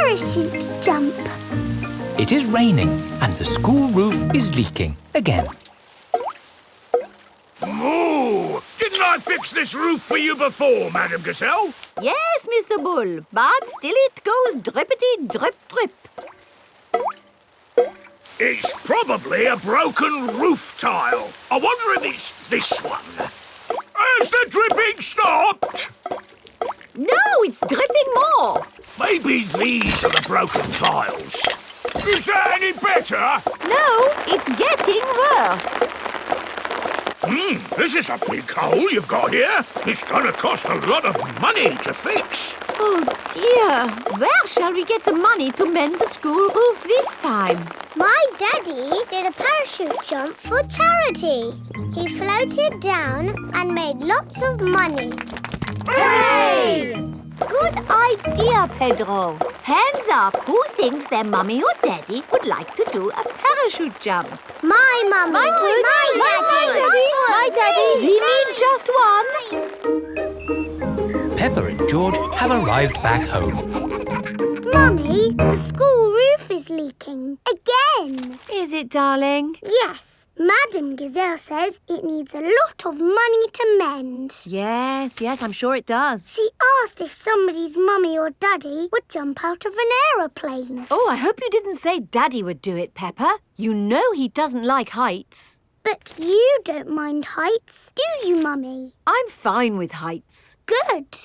parachute jump. It is raining and the school roof is leaking again. Moo! Didn't I fix this roof for you before, Madam Gazelle? Yes, Mr. Bull, but still it goes drippity drip drip. It's probably a broken roof tile. I wonder if it's this one. Has the dripping stopped? No, it's dripping more. Maybe these are the broken tiles. Is that any better? No, it's getting worse. This is a big hole you've got here. It's going to cost a lot of money to fix. Oh dear, where shall we get the money to mend the school roof this time? My daddy did a parachute jump for charity. He floated down and made lots of money. Hooray! Good idea, Pedro. Hands up, who thinks their mummy or daddy would like to do a parachute jump? My mummy. My daddy. We need just one. Peppa and George have arrived back home. Mummy, the school roof is leaking. Again. Is it, darling? Yes. Madam Gazelle says it needs a lot of money to mend. Yes, I'm sure it does. She asked if somebody's mummy or daddy would jump out of an aeroplane. Oh, I hope you didn't say Daddy would do it, Peppa. You know he doesn't like heights. But you don't mind heights, do you, Mummy? I'm fine with heights. Good.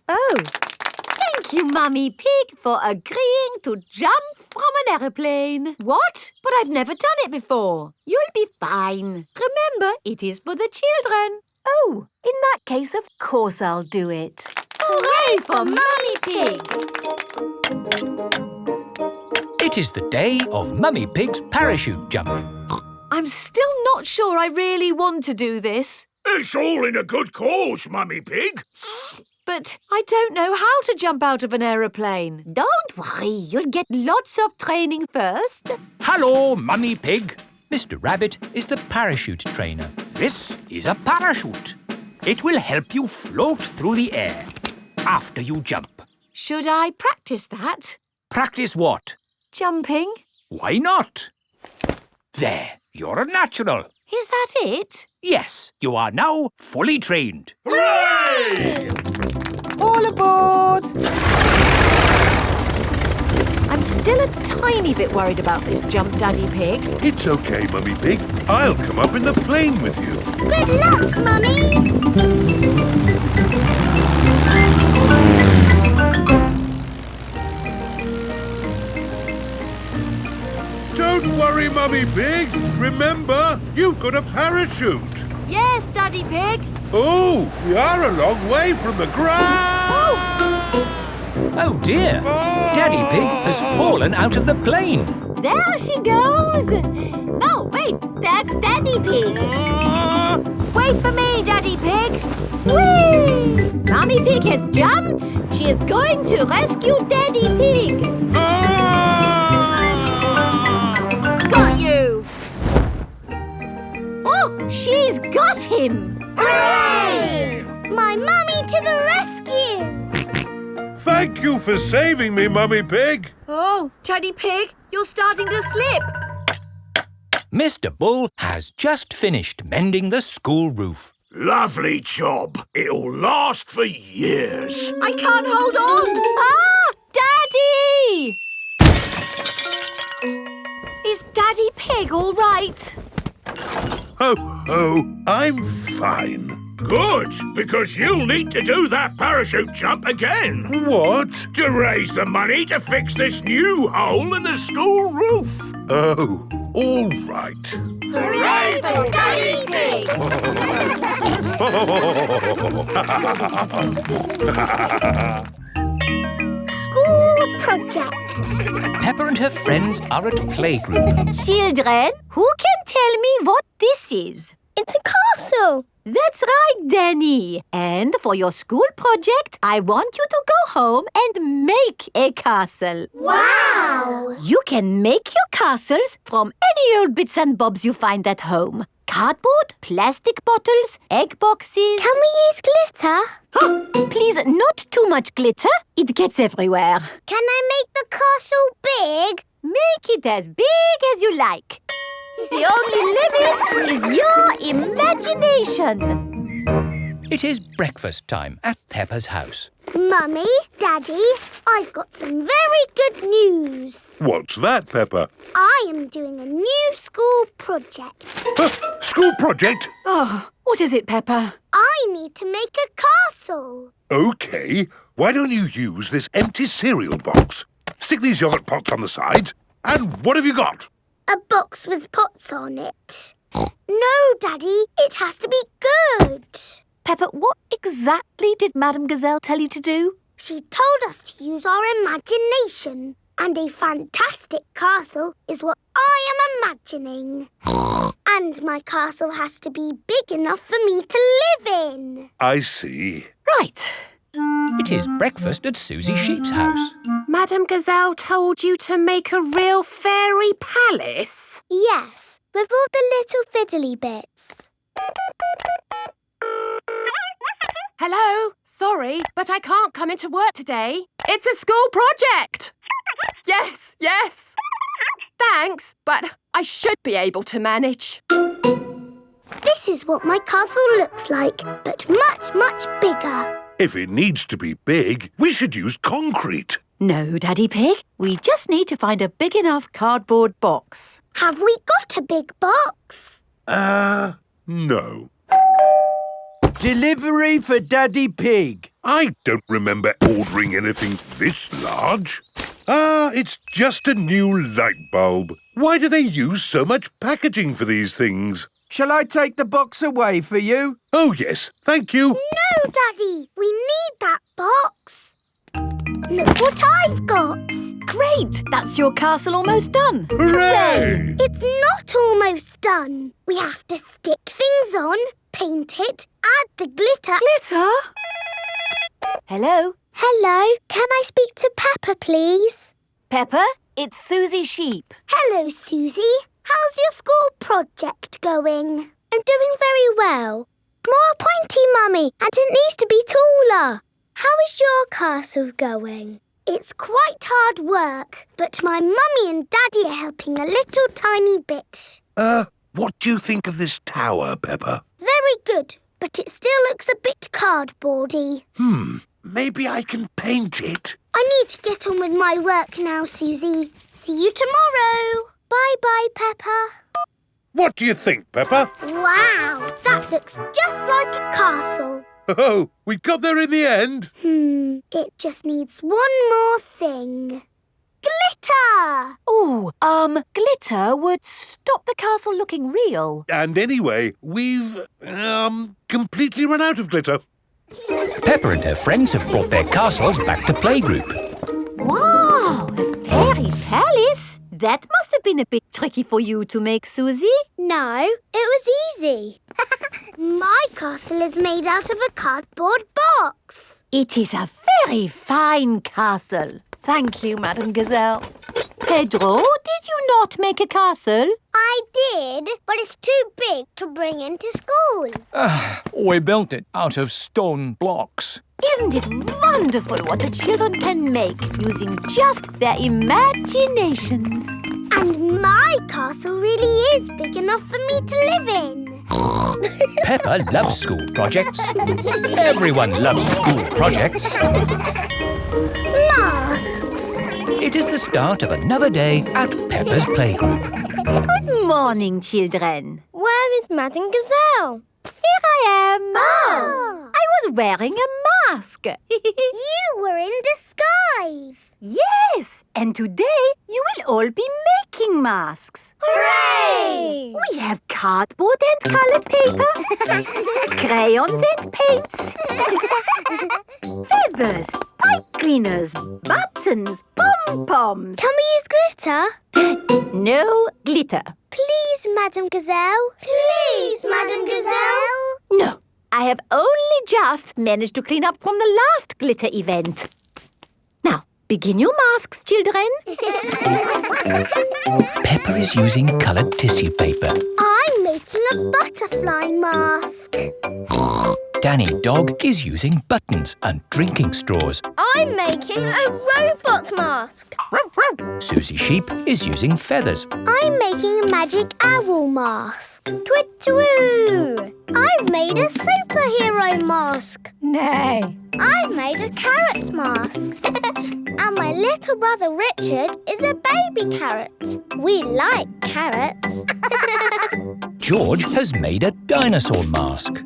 Oh, thank you, Mummy Pig, for agreeing to jump from an aeroplane. What? But I've never done it before. You'll be fine. Remember, it is for the children. Oh, in that case, of course I'll do it. Hooray for Mummy Pig! It is the day of Mummy Pig's parachute jump. I'm still not sure I really want to do this. It's all in a good cause, Mummy Pig. But I don't know how to jump out of an aeroplane. Don't worry, you'll get lots of training first. Hello, Mummy Pig. Mr. Rabbit is the parachute trainer. This is a parachute. It will help you float through the air after you jump. Should I practice that? Practice what? Jumping. Why not? There, you're a natural. Is that it? Yes, you are now fully trained. Hooray! All aboard! I'm still a tiny bit worried about this jump, Daddy Pig. It's okay, Mummy Pig. I'll come up in the plane with you. Good luck, Mummy! Don't worry, Mummy Pig. Remember, you've got a parachute. Yes, Daddy Pig. Oh, we are a long way from the ground. Oh dear, Daddy Pig has fallen out of the plane. There she goes. No, wait, that's Daddy Pig. Wait for me, Daddy Pig. Whee! Mummy Pig has jumped. She is going to rescue Daddy Pig. Got you. Oh, she's got him. Hooray! My mummy to the rescue! Thank you for saving me, Mummy Pig. Oh, Daddy Pig, you're starting to slip. Mr. Bull has just finished mending the school roof. Lovely job. It'll last for years. I can't hold on. Ah, Daddy! Is Daddy Pig all right? Ho, ho, I'm fine. Good, because you'll need to do that parachute jump again. What? To raise the money to fix this new hole in the school roof. Oh, all right. Hooray for Daddy Pig! School project. Peppa and her friends are at Playgroup. Children, who can tell me what this is? It's a castle. That's right, Danny. And for your school project, I want you to go home and make a castle. Wow! You can make your castles from any old bits and bobs you find at home. cardboard, plastic bottles, egg boxes. Can we use glitter? Oh, please, not too much glitter. It gets everywhere. Can I make the castle big? Make it as big as you like. The only limit is your imagination. It is breakfast time at Peppa's house. Mummy, Daddy, I've got some very good news. What's that, Peppa? I am doing a new school project. School project? Oh, what is it, Peppa? I need to make a castle. OK. Why don't you use this empty cereal box? Stick these yogurt pots on the sides. And what have you got? A box with pots on it. No, Daddy, it has to be good. Peppa, what exactly did Madame Gazelle tell you to do? She told us to use our imagination. And a fantastic castle is what I am imagining. And my castle has to be big enough for me to live in. I see. Right. It is breakfast at Susie Sheep's house. Madame Gazelle told you to make a real fairy palace? Yes, with all the little fiddly bits. Hello? Sorry, but I can't come into work today. It's a school project. Yes. Thanks, but I should be able to manage. This is what my castle looks like, but much, much bigger. If it needs to be big, we should use concrete. No, Daddy Pig. We just need to find a big enough cardboard box. Have we got a big box? No. Delivery for Daddy Pig. I don't remember ordering anything this large. It's just a new light bulb. Why do they use so much packaging for these things? Shall I take the box away for you? Oh, yes, thank you. No, Daddy, we need that box. Look what I've got. Great! That's your castle almost done. Hooray! It's not almost done. We have to stick things on, paint it, add the glitter. Glitter? Hello? Hello, can I speak to Peppa, please? Peppa, it's Susie Sheep. Hello, Susie. How's your school project going? I'm doing very well. More pointy, Mummy, and it needs to be taller. How is your castle going? It's quite hard work, but my Mummy and Daddy are helping a little tiny bit. What do you think of this tower, Peppa? Very good, but it still looks a bit cardboardy. Maybe I can paint it. I need to get on with my work now, Susie. See you tomorrow. Bye-bye, Peppa. What do you think, Peppa? Wow, that looks just like a castle. Oh, we got there in the end. It just needs one more thing. Glitter! Oh, glitter would stop the castle looking real. And anyway, we've, completely run out of glitter. Peppa and her friends have brought their castles back to Playgroup. Wow, a fairy palace? That must have been a bit tricky for you to make, Susie. No, it was easy. My castle is made out of a cardboard box. It is a very fine castle. Thank you, Madame Gazelle. Pedro, did you not make a castle? I did, but it's too big to bring into school. We built it out of stone blocks. Isn't it wonderful what the children can make using just their imaginations? And my castle really is big enough for me to live in. Peppa loves school projects. Everyone loves school projects. Masks. It is the start of another day at Peppa's Playgroup. Good morning, children. Where is Madame Gazelle? Here I am. Oh. I was wearing a mask. You were in disguise. Yes, and today you will all be making masks. Hooray! We have cardboard and coloured paper, crayons and paints, feathers, pipe cleaners, buttons, pom-poms. Can we use glitter? No glitter. Please, Madame Gazelle. Please, Madame Gazelle. No, I have only just managed to clean up from the last glitter event. Now, begin your masks, children. Peppa is using coloured tissue paper. I'm making a butterfly mask. Danny Dog is using buttons and drinking straws. I'm making a robot mask. Susie Sheep is using feathers. I'm making a magic owl mask. Twit-twoo! I've made a superhero mask. Nay. I've made a carrot mask. And my little brother Richard is a baby carrot. We like carrots. George has made a dinosaur mask.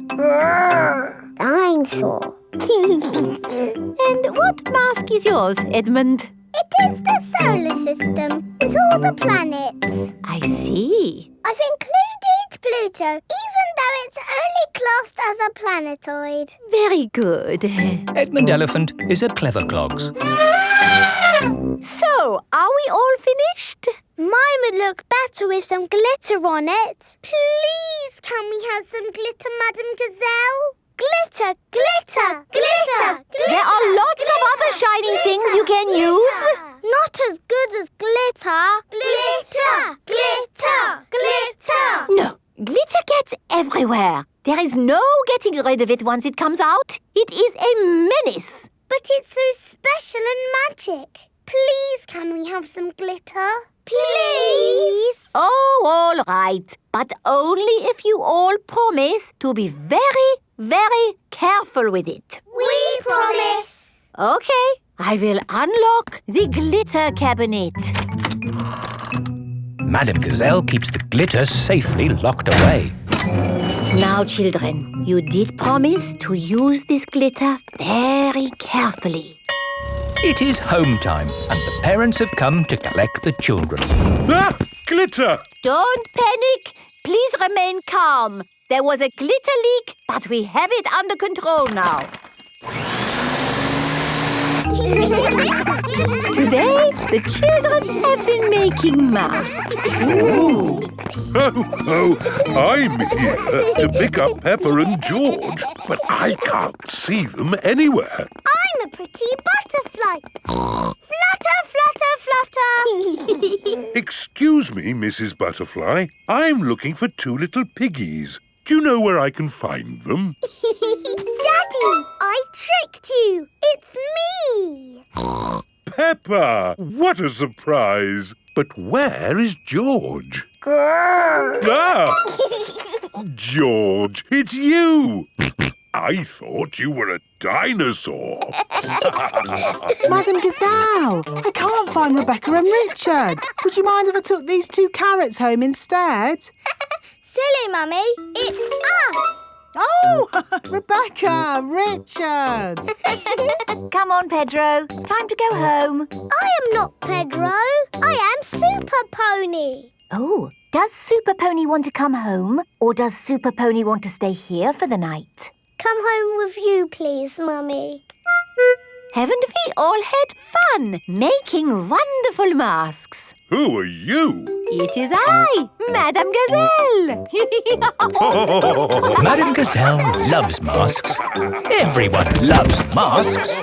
Dinosaur. And what mask is yours, Edmund? It is the solar system with all the planets. I see. I've included Pluto, even though it's only classed as a planetoid. Very good. Edmund Elephant is a clever clogs. So, are we all finished? Mine would look better with some glitter on it. Please, can we have some glitter, Madam Gazelle? Glitter, glitter, glitter, glitter. There are lots of other shining things you can use. Not as good as glitter. Glitter, glitter, glitter. No, glitter gets everywhere. There is no getting rid of it once it comes out. It is a menace. But it's so special and magic. Please, can we have some glitter? Please. Oh, all right. But only if you all promise to be very, very careful with it. We promise. Okay, I will unlock the glitter cabinet. Madam Gazelle keeps the glitter safely locked away. Now, children, you did promise to use this glitter very carefully. It is home time and the parents have come to collect the children. Ah! Glitter! Don't panic. Please remain calm. There was a glitter leak, but we have it under control now. Today, the children have been making masks. Ooh. Oh, I'm here to pick up Peppa and George, but I can't see them anywhere. I'm a pretty butterfly. Flutter, flutter, flutter. Excuse me, Mrs. Butterfly. I'm looking for two little piggies. Do you know where I can find them? Daddy, I tricked you. It's me. Peppa! What a surprise! But where is George? Ah! George, it's you! I thought you were a dinosaur. Madam Gazelle, I can't find Rebecca and Richard. Would you mind if I took these two carrots home instead? Silly, Mummy. It's us. Oh, Rebecca, Richard. Come on, Pedro. Time to go home. I am not Pedro. I am Super Pony. Oh, does Super Pony want to come home? Or does Super Pony want to stay here for the night? Come home with you, please, Mummy. Haven't we all had fun making wonderful masks? Who are you? It is I, Madame Gazelle. Madam Gazelle loves masks. Everyone loves masks.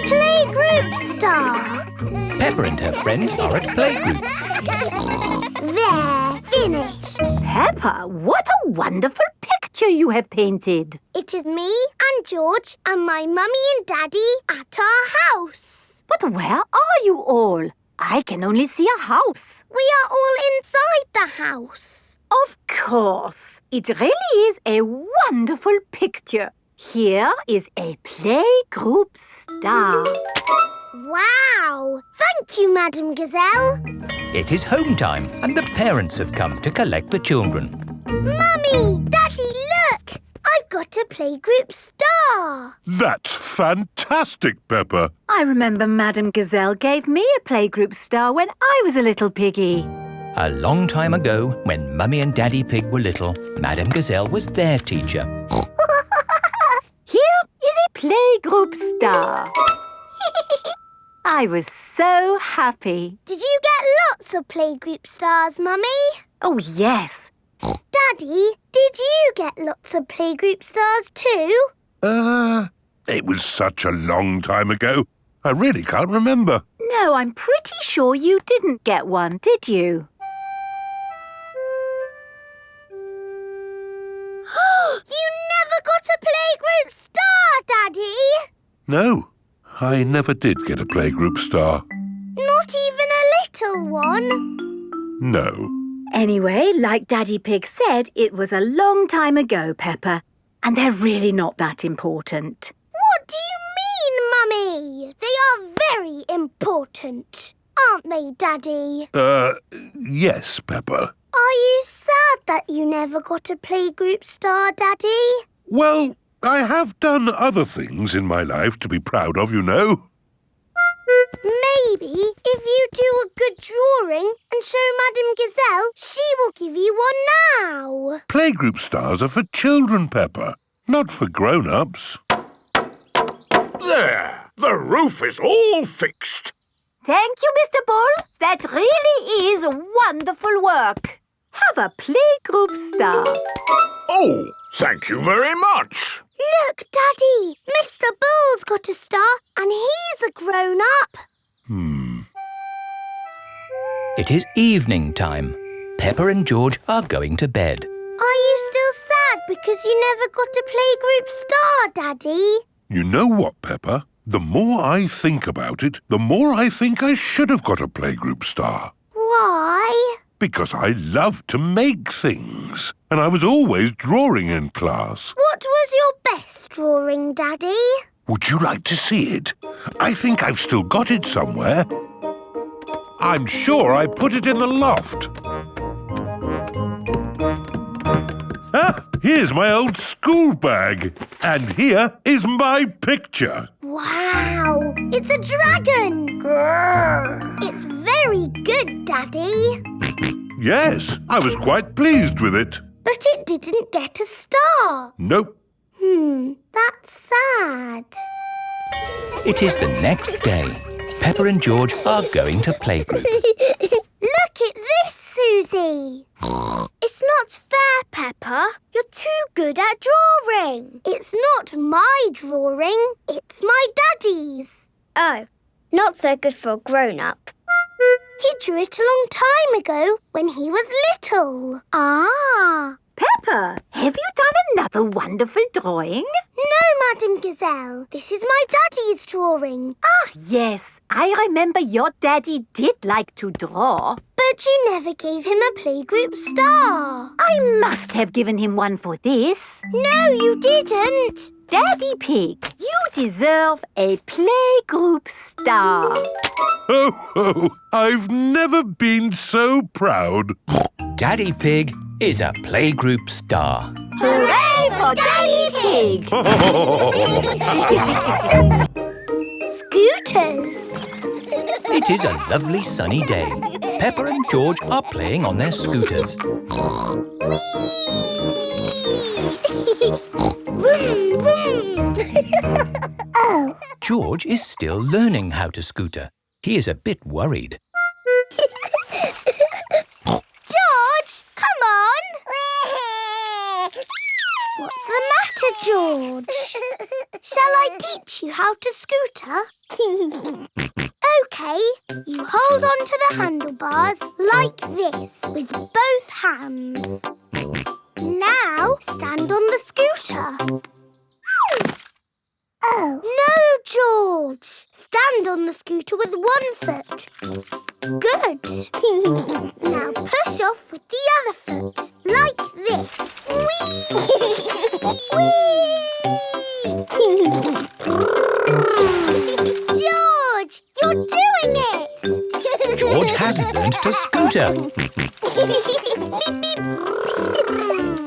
Playgroup star. Peppa and her friends are at Playgroup. There, finished. Peppa, what a wonderful picture you have painted. It is me and George and my mummy and daddy at our house. But where are you all? I can only see a house. We are all inside the house. Of course. It really is a wonderful picture. Here is a playgroup star. Wow! Thank you, Madam Gazelle. It is home time and the parents have come to collect the children. Mummy! Daddy, look! I've got a playgroup star. That's fantastic, Peppa. I remember Madame Gazelle gave me a playgroup star when I was a little piggy. A long time ago, when Mummy and Daddy Pig were little, Madam Gazelle was their teacher. Here is a playgroup star. I was so happy. Did you get lots of playgroup stars, Mummy? Oh, yes. Daddy, did you get lots of playgroup stars too? It was such a long time ago. I really can't remember. No, I'm pretty sure you didn't get one, did you? No, I never did get a playgroup star. Not even a little one? No. Anyway, like Daddy Pig said, it was a long time ago, Peppa, and they're really not that important. What do you mean, Mummy? They are very important, aren't they, Daddy? Yes, Peppa. Are you sad that you never got a playgroup star, Daddy? Well, I have done other things in my life to be proud of, you know. Maybe if you do a good drawing and show Madame Gazelle, she will give you one now. Playgroup stars are for children, Peppa, not for grown-ups. There! The roof is all fixed. Thank you, Mr. Bull. That really is wonderful work. Have a playgroup star. Oh, thank you very much. Look, Daddy, Mr. Bull's got a star and he's a grown-up. It is evening time. Peppa and George are going to bed. Are you still sad because you never got a playgroup star, Daddy? You know what, Peppa? The more I think about it, the more I think I should have got a playgroup star. Why? Because I love to make things. And I was always drawing in class. What was your best drawing, Daddy? Would you like to see it? I think I've still got it somewhere. I'm sure I put it in the loft. Ah, here's my old school bag. And here is my picture. Wow, it's a dragon. Grrr. It's very good, Daddy. Yes, I was quite pleased with it. But it didn't get a star. Nope. That's sad. It is the next day. Peppa and George are going to playgroup. Look at this, Susie. It's not fair, Peppa. You're too good at drawing. It's not my drawing. It's my Daddy's. Oh, not so good for a grown-up. He drew it a long time ago when he was little. Ah. Peppa, have you done another wonderful drawing? No, Madame Gazelle. This is my Daddy's drawing. Ah, yes. I remember your daddy did like to draw. But you never gave him a playgroup star. I must have given him one for this. No, you didn't. Daddy Pig, you deserve a playgroup star. Oh, I've never been so proud. Daddy Pig is a playgroup star. Hooray for Daddy Pig! Scooters. It is a lovely sunny day. Peppa and George are playing on their scooters. Vroom, vroom. Oh. George is still learning how to scooter. He is a bit worried. George, come on. What's the matter, George? Shall I teach you how to scooter? OK, you hold on to the handlebars like this with both hands. Now stand on the scooter. Oh. No, George. Stand on the scooter with one foot. Good. Now push off with the other foot, like this. Whee! George, you're doing it! George has learned to scooter.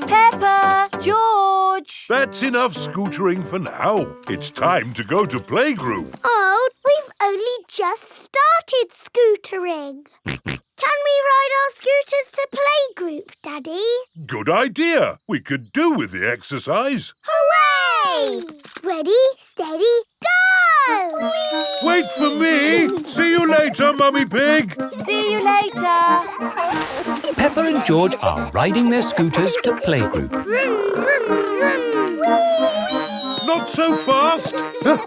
Peppa, George. That's enough scootering for now. It's time to go to playgroup. Oh, we've only just started scootering. Can we ride our scooters to playgroup, Daddy? Good idea. We could do with the exercise. Hooray! Ready, steady, go! Wait for me. See you later, Mummy Pig. See you later. Peppa and George are riding their scooters to playgroup. Vroom, vroom, vroom. Not so fast. Come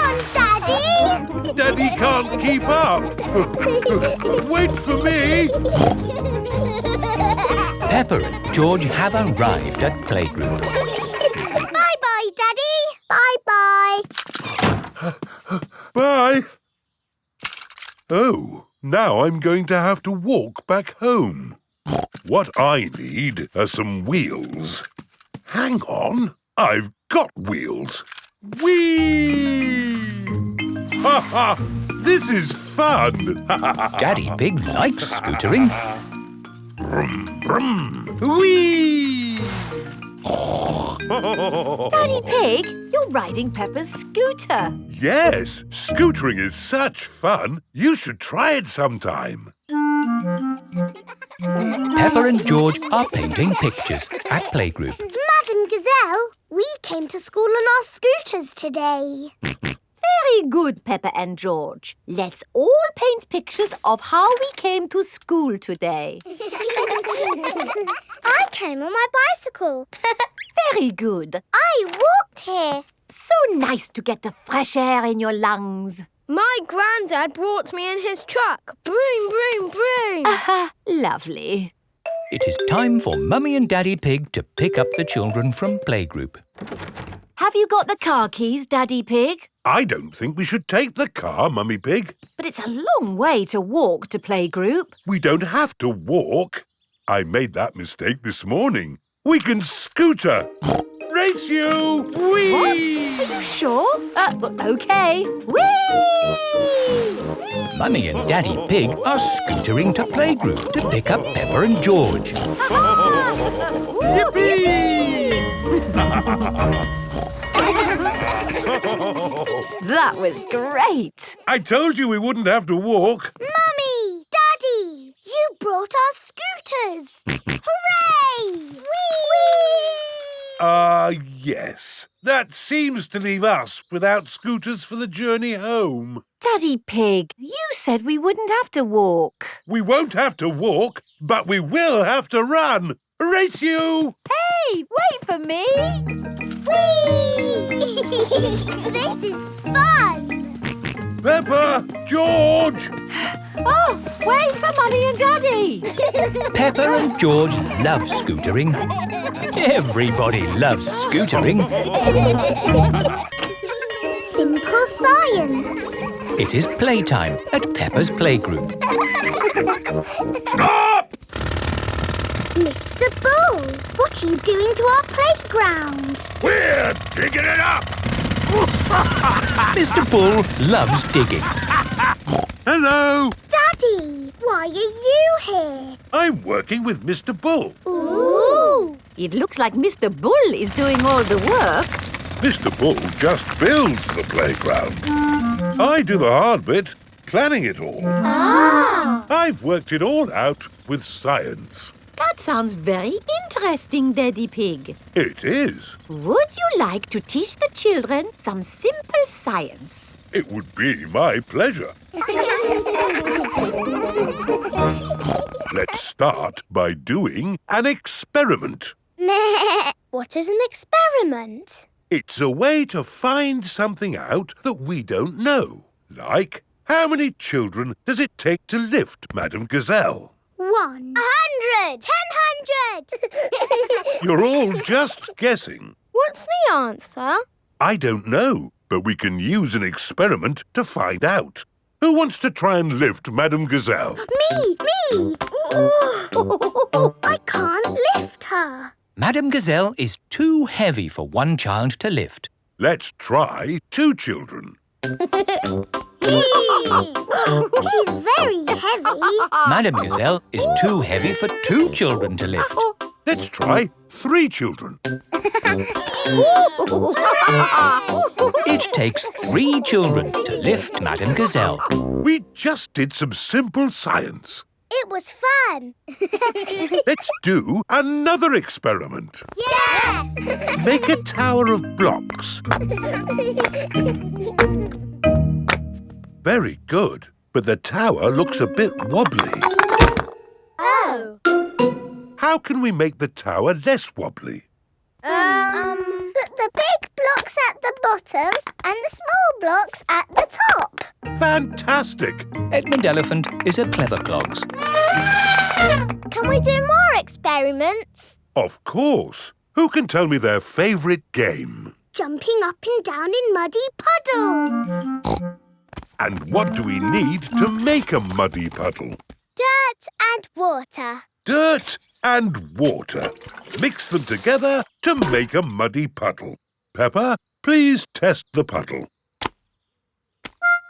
on, Daddy! Daddy can't keep up. Wait for me. Peppa and George have arrived at playgroup. Bye-bye, Daddy. Bye-bye. Bye-bye. Oh, now I'm going to have to walk back home. What I need are some wheels. Hang on, I've got wheels. Whee! Ha ha! This is fun! Daddy Pig likes scootering. Brum, brum. Whee! Daddy Pig, you're riding Peppa's scooter. Yes, scootering is such fun. You should try it sometime. Peppa and George are painting pictures at Playgroup. Madam Gazelle, we came to school on our scooters today. Very good, Peppa and George. Let's all paint pictures of how we came to school today. I came on my bicycle. Very good. I walked here. So nice to get the fresh air in your lungs. My granddad brought me in his truck. Broom, broom, broom. Lovely. It is time for Mummy and Daddy Pig to pick up the children from Playgroup. Have you got the car keys, Daddy Pig? I don't think we should take the car, Mummy Pig. But it's a long way to walk to Playgroup. We don't have to walk. I made that mistake this morning. We can scooter. Race you! Whee! What? Are you sure? OK. Whee! Mummy and Daddy Pig are scootering to Playgroup to pick up Peppa and George. Yippee! That was great. I told you we wouldn't have to walk. Mummy! Daddy! You brought our scooters! Hooray! Whee! Yes. That seems to leave us without scooters for the journey home. Daddy Pig, you said we wouldn't have to walk. We won't have to walk, but we will have to run. Race you! Hey, wait for me. Whee! This is fun! Peppa! George! Oh, wait for Mummy and Daddy. Peppa and George love scootering. Everybody loves scootering. Simple science. It is playtime at Peppa's Playgroup. Stop! Mr. Bull, what are you doing to our playground? We're digging it up! Mr. Bull loves digging. Hello! Daddy, why are you here? I'm working with Mr. Bull. Ooh! It looks like Mr. Bull is doing all the work. Mr. Bull just builds the playground. I do the hard bit, planning it all. Ah! I've worked it all out with science. That sounds very interesting, Daddy Pig. It is. Would you like to teach the children some simple science? It would be my pleasure. Let's start by doing an experiment. What is an experiment? It's a way to find something out that we don't know. Like, how many children does it take to lift Madam Gazelle? 100! 1000! You're all just guessing. What's the answer? I don't know, but we can use an experiment to find out. Who wants to try and lift Madam Gazelle? Me! I can't lift her. Madam Gazelle is too heavy for one child to lift. Let's try 2 children. She's very heavy. Madam Gazelle is too heavy for 2 children to lift. Let's try 3 children. It takes 3 children to lift Madam Gazelle. We just did some simple science. It was fun. Let's do another experiment. Yes! Make a tower of blocks. Very good, but the tower looks a bit wobbly. Oh. How can we make the tower less wobbly? Put the big blocks at the bottom and the small blocks at the top. Fantastic! Edmund Elephant is a clever clogs. Can we do more experiments? Of course. Who can tell me their favourite game? Jumping up and down in muddy puddles. And what do we need to make a muddy puddle? Dirt and water. Dirt and water. Mix them together to make a muddy puddle. Peppa, please test the puddle.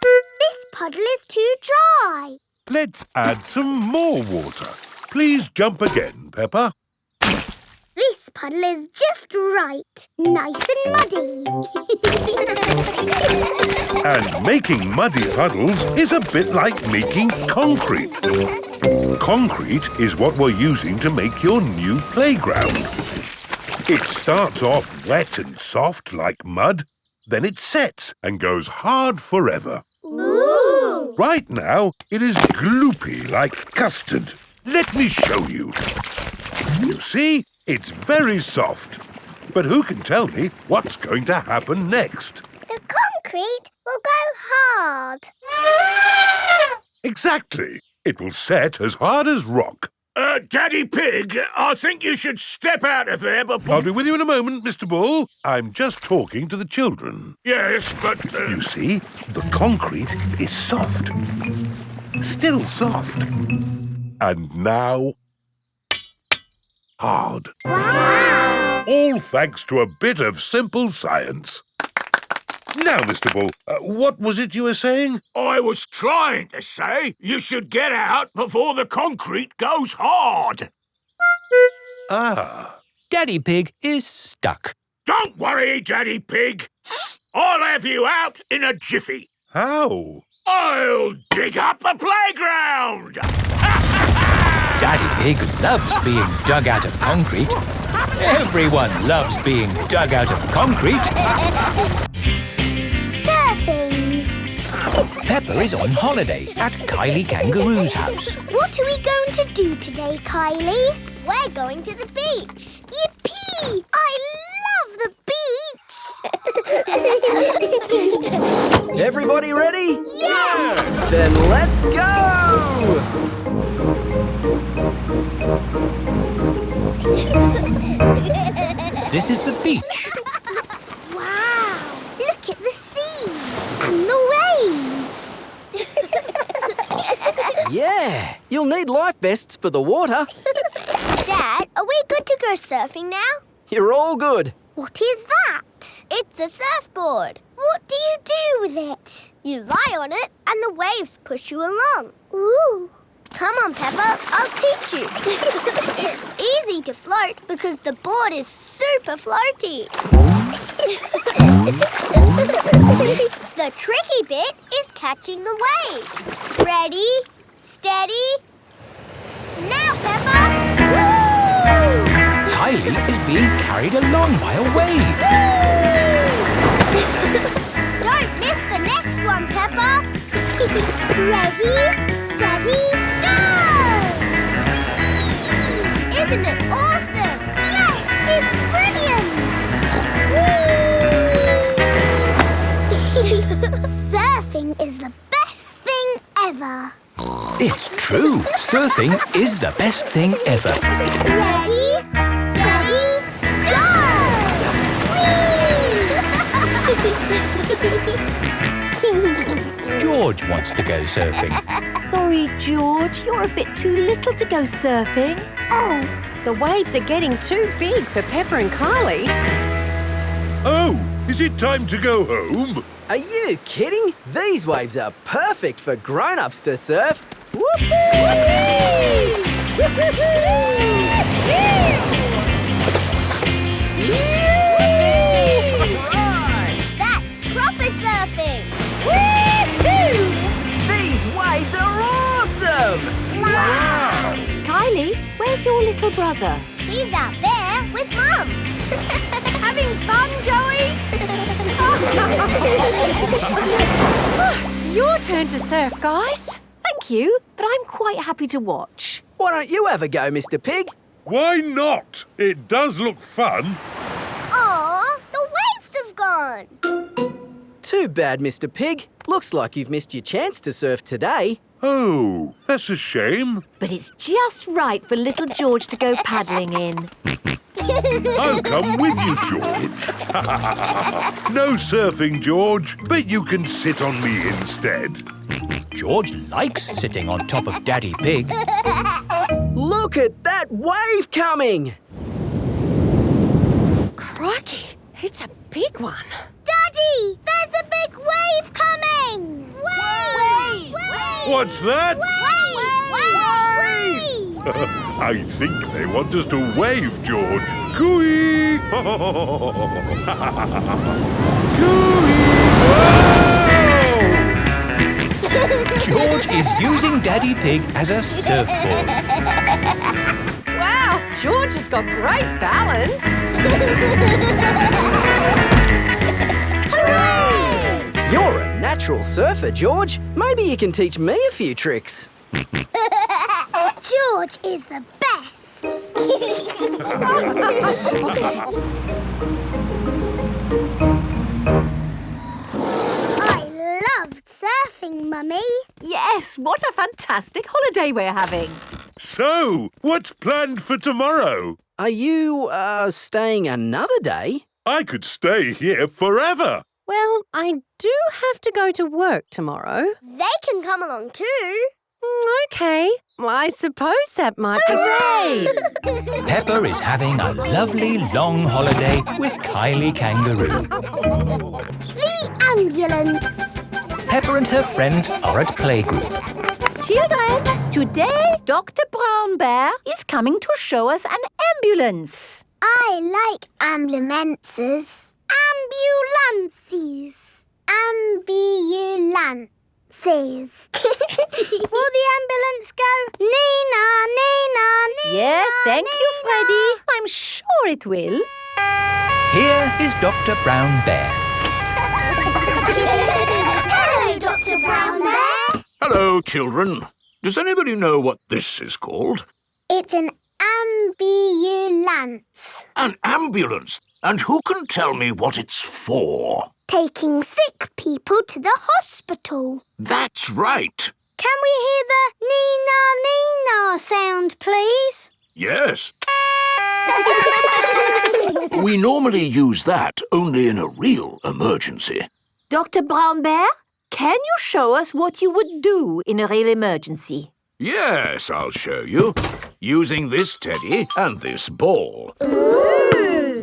This puddle is too dry. Let's add some more water. Please jump again, Peppa. This puddle is just right. Nice and muddy. And making muddy puddles is a bit like making concrete. Concrete is what we're using to make your new playground. It starts off wet and soft like mud, then it sets and goes hard forever. Ooh! Right now, it is gloopy like custard. Let me show you. You see, it's very soft. But who can tell me what's going to happen next? The concrete will go hard. Exactly. It will set as hard as rock. Daddy Pig, I think you should step out of there before... I'll be with you in a moment, Mr. Bull. I'm just talking to the children. Yes, but... You see, the concrete is soft. Still soft. And now... hard. Wow! All thanks to a bit of simple science. Now, Mr. Bull, what was it you were saying? I was trying to say you should get out before the concrete goes hard. Ah. Daddy Pig is stuck. Don't worry, Daddy Pig. I'll have you out in a jiffy. How? I'll dig up the playground. Daddy Pig loves being dug out of concrete. Everyone loves being dug out of concrete. Surfing. Peppa is on holiday at Kylie Kangaroo's house. What are we going to do today, Kylie? We're going to the beach. Yippee! I love the beach. Everybody ready? Yeah! Then let's go! This is the beach. Wow! Look at the sea and the waves. Yeah, you'll need life vests for the water. Dad, are we good to go surfing now? You're all good. What is that? It's a surfboard. What do you do with it? You lie on it and the waves push you along. Ooh. Come on, Peppa, I'll teach you. It's easy to float because the board is super floaty. The tricky bit is catching the wave. Ready, steady, now, Peppa! Woo! Kylie is being carried along by a wave. Don't miss the next one, Peppa. Ready, steady, go! Isn't it awesome? Yes, it's brilliant! Surfing is the best thing ever. It's true. Surfing is the best thing ever. Ready, steady, go! George wants to go surfing. Sorry, George, you're a bit too little to go surfing. Oh, the waves are getting too big for Peppa and Kylie. Oh, is it time to go home? Are you kidding? These waves are perfect for grown-ups to surf. That's proper surfing! These waves are awesome! Wow! Kylie, where's your little brother? He's out there with Mum. Having fun, Joey? Your turn to surf, guys. Thank you, but I'm quite happy to watch. Why don't you have a go, Mr. Pig? Why not? It does look fun. Aw, the waves have gone. Too bad, Mr. Pig. Looks like you've missed your chance to surf today. Oh, that's a shame. But it's just right for little George to go paddling in. I'll come with you, George. No surfing, George, but you can sit on me instead. George likes sitting on top of Daddy Pig. Look at that wave coming! Crikey, it's a big one. Daddy, there's a big wave coming! Wave! What's that? Wave! I think they want us to wave, George. Cooey! Cooey! George is using Daddy Pig as a surfboard. Wow, George has got great balance. Hooray! You're a natural surfer, George. Maybe you can teach me a few tricks. George is the best. I loved surfing, Mummy. Yes, what a fantastic holiday we're having. So, what's planned for tomorrow? Are you, staying another day? I could stay here forever. Well, I do have to go to work tomorrow. They can come along too. OK. Well, I suppose that might be... Hooray! Peppa is having a lovely long holiday with Kylie Kangaroo. The ambulance. Peppa and her friends are at Playgroup. Children, today Dr. Brown Bear is coming to show us an ambulance. I like ambulances. Ambulances. Ambulances. Will the ambulance go Nina, Nina, Nina? Yes, thank you, Nina? Freddy. I'm sure it will. Here is Dr. Brown Bear. Hello, Dr. Brown Bear. Hello, children. Does anybody know what this is called? It's an ambulance. An ambulance. And who can tell me what it's for? Taking sick people to the hospital. That's right. Can we hear the Nina, Nina sound, please? Yes. We normally use that only in a real emergency. Dr. Brown Bear, can you show us what you would do in a real emergency? Yes, I'll show you. Using this teddy and this ball.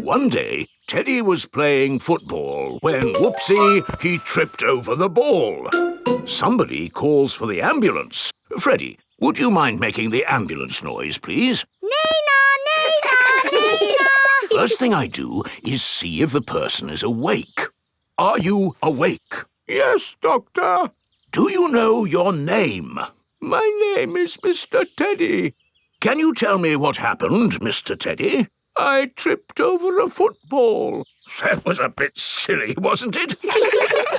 One day, Teddy was playing football when, whoopsie, he tripped over the ball. Somebody calls for the ambulance. Freddie, would you mind making the ambulance noise, please? Nina, Nina, Nina. First thing I do is see if the person is awake. Are you awake? Yes, Doctor. Do you know your name? My name is Mr. Teddy. Can you tell me what happened, Mr. Teddy? I tripped over a football. That was a bit silly, wasn't it?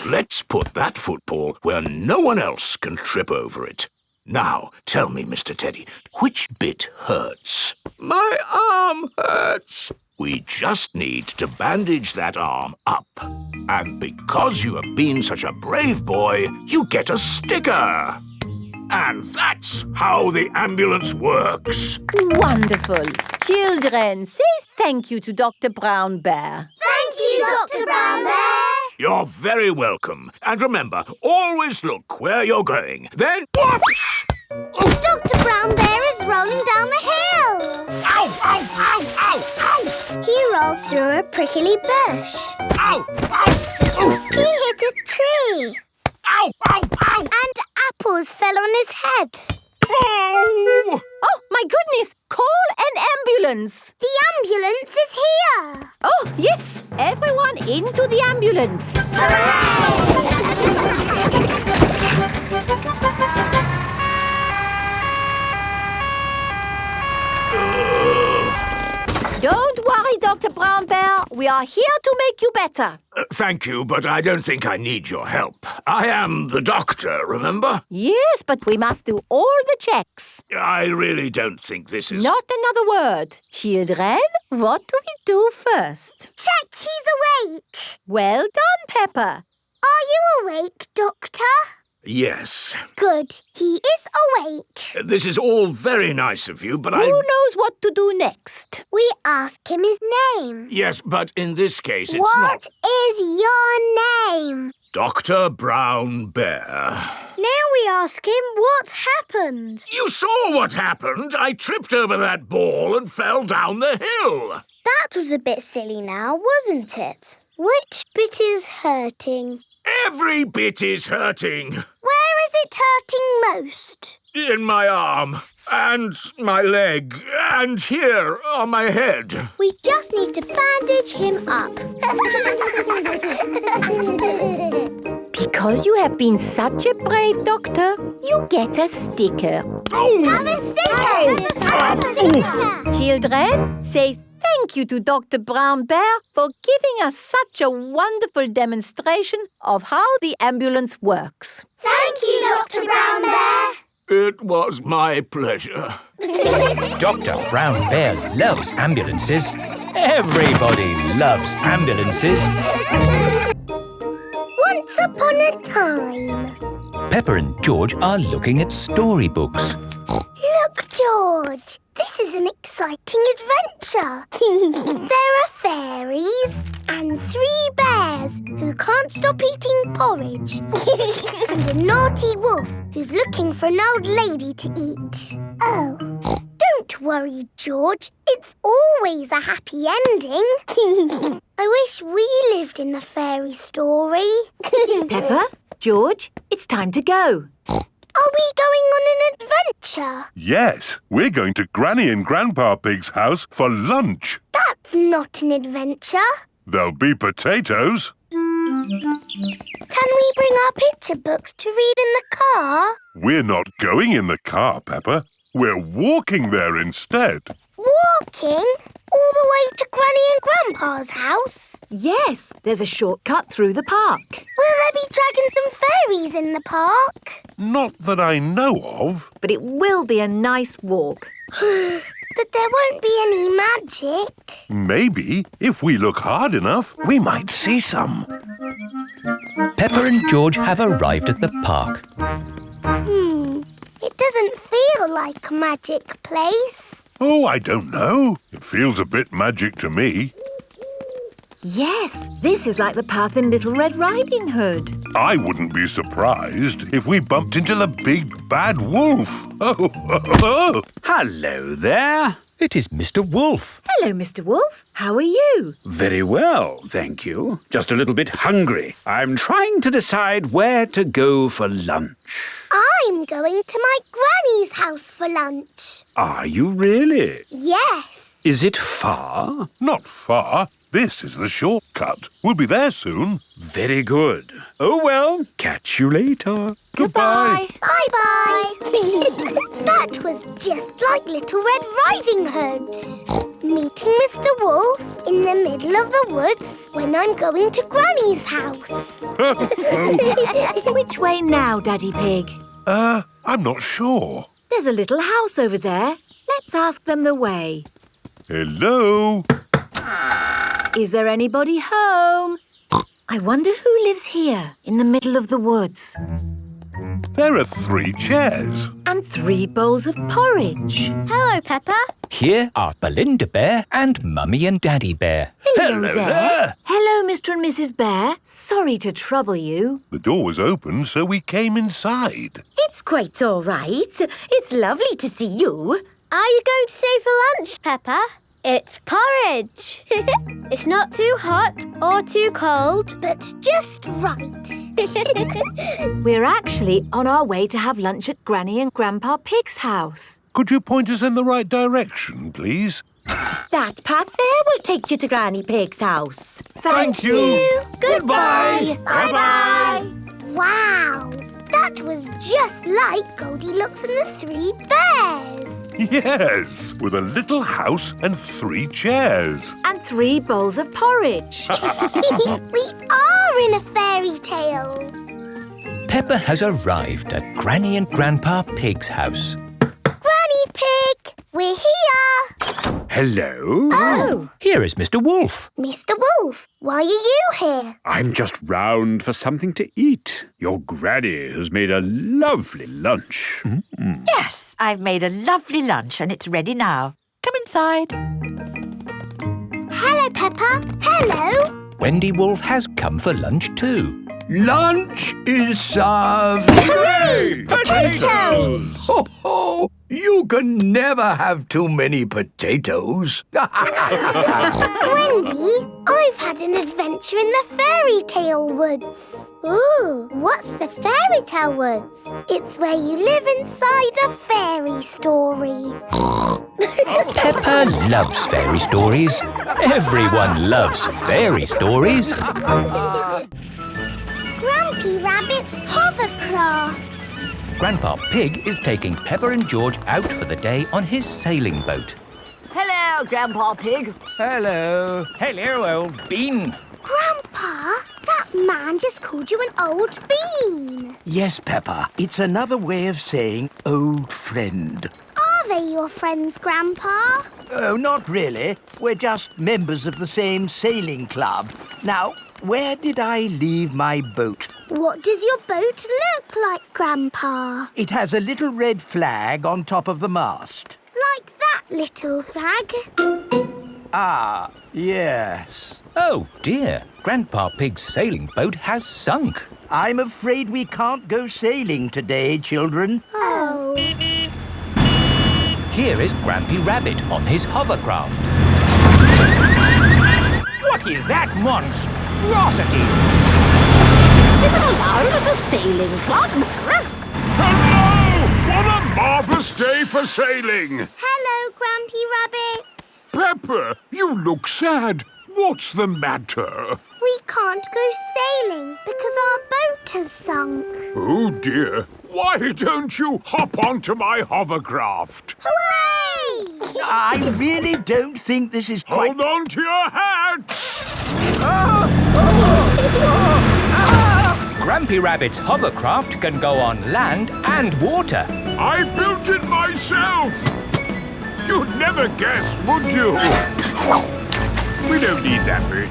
Let's put that football where no one else can trip over it. Now, tell me, Mr. Teddy, which bit hurts? My arm hurts. We just need to bandage that arm up. And because you have been such a brave boy, you get a sticker. And that's how the ambulance works. Wonderful. Children, say thank you to Dr. Brown Bear. Thank you, Dr. Brown Bear. You're very welcome. And remember, always look where you're going. Then, whoops! Dr. Brown Bear is rolling down the hill. Ow, ow, ow, ow, ow! He rolled through a prickly bush. Ow, ow, ooh. He hit a tree. Ow, ow, ow! And apples fell on his head. Oh! Oh, my goodness! Call an ambulance! The ambulance is here. Oh, yes! Everyone into the ambulance! Don't worry, Dr. Brown Bear. We are here to make you better. Thank you, but I don't think I need your help. I am the doctor, remember? Yes, but we must do all the checks. I really don't think this is... Not another word. Children, what do we do first? Check he's awake. Well done, Peppa. Are you awake, Doctor? Yes. Good. He is awake. This is all very nice of you, but Who knows what to do next? We ask him his name. Yes, but in this case it's What is your name? Dr. Brown Bear. Now we ask him what happened. You saw what happened. I tripped over that ball and fell down the hill. That was a bit silly now, wasn't it? Which bit is hurting? Every bit is hurting. Where is it hurting most? In my arm, and my leg, and here on my head. We just need to bandage him up. Because you have been such a brave doctor, you get a sticker. Oh! Have a sticker! Have a sticker! Children, say thank you to Dr. Brown Bear for giving us such a wonderful demonstration of how the ambulance works. Thank you, Dr. Brown Bear. It was my pleasure. Dr. Brown Bear loves ambulances. Everybody loves ambulances. Once upon a time. Peppa and George are looking at storybooks. Look, George. This is an exciting adventure. There are fairies and 3 bears who can't stop eating porridge. And a naughty wolf who's looking for an old lady to eat. Oh. Don't worry, George. It's always a happy ending. I wish we lived in a fairy story. Peppa, George, it's time to go. Are we going on an adventure? Yes, we're going to Granny and Grandpa Pig's house for lunch. That's not an adventure. There'll be potatoes. Can we bring our picture books to read in the car? We're not going in the car, Peppa. We're walking there instead. Walking? All the way to Granny and Grandpa's house? Yes, there's a shortcut through the park. Will there be dragons and fairies in the park? Not that I know of. But it will be a nice walk. But there won't be any magic. Maybe, if we look hard enough, we might see some. Peppa and George have arrived at the park. It doesn't feel like a magic place. Oh, I don't know. It feels a bit magic to me. Yes, this is like the path in Little Red Riding Hood. I wouldn't be surprised if we bumped into the big bad wolf. Oh. Hello there. It is Mr. Wolf. Hello, Mr. Wolf. How are you? Very well, thank you. Just a little bit hungry. I'm trying to decide where to go for lunch. I'm going to my granny's house for lunch. Are you really? Yes. Is it far? Not far. This is the shortcut. We'll be there soon. Very good. Oh, well, catch you later. Goodbye. Bye-bye. That was just like Little Red Riding Hood. Meeting Mr. Wolf in the middle of the woods when I'm going to Granny's house. Which way now, Daddy Pig? I'm not sure. There's a little house over there. Let's ask them the way. Hello? Is there anybody home? I wonder who lives here in the middle of the woods. There are 3 chairs. And 3 bowls of porridge. Hello, Peppa. Here are Belinda Bear and Mummy and Daddy Bear. Hello there. Hello, Mr. and Mrs. Bear. Sorry to trouble you. The door was open, so we came inside. It's quite all right. It's lovely to see you. Are you going to stay for lunch, Peppa? It's porridge. It's not too hot or too cold, but just right. We're actually on our way to have lunch at Granny and Grandpa Pig's house. Could you point us in the right direction, please? That path there will take you to Granny Pig's house. Thank you. Goodbye. Bye-bye. Wow. That was just like Goldilocks and the 3 bears. Yes, with a little house and 3 chairs. And 3 bowls of porridge. We are in a fairy tale. Peppa has arrived at Granny and Grandpa Pig's house. Granny Pig, we're here. Hello? Oh, Here is Mr. Wolf. Mr. Wolf, why are you here? I'm just round for something to eat. Your granny has made a lovely lunch. Yes, I've made a lovely lunch and it's ready now. Come inside. Hello, Peppa. Hello. Wendy Wolf has come for lunch too. Lunch is served. Hooray! Potatoes! Ho, ho! You can never have too many potatoes. Wendy, I've had an adventure in the fairy tale woods. Ooh, what's the fairy tale woods? It's where you live inside a fairy story. Peppa loves fairy stories. Everyone loves fairy stories. Grumpy Rabbit's hovercraft. Grandpa Pig is taking Peppa and George out for the day on his sailing boat. Hello, Grandpa Pig. Hello. Hello, old bean. Grandpa, that man just called you an old bean. Yes, Peppa. It's another way of saying old friend. Are they your friends, Grandpa? Oh, not really. We're just members of the same sailing club. Now, where did I leave my boat? What does your boat look like, Grandpa? It has a little red flag on top of the mast. Like that little flag? Ah, yes. Oh dear, Grandpa Pig's sailing boat has sunk. I'm afraid we can't go sailing today, children. Oh. Here is Grampy Rabbit on his hovercraft. What is that monstrosity? Is it allowed at the sailing club? Hello! What a marvellous day for sailing! Hello, Grampy Rabbit. Peppa, you look sad. What's the matter? We can't go sailing because our boat has sunk. Oh dear. Why don't you hop onto my hovercraft? Hooray! I really don't think this is quite... Hold on to your hat! Grampy Rabbit's hovercraft can go on land and water. I built it myself! You'd never guess, would you? We don't need that bit.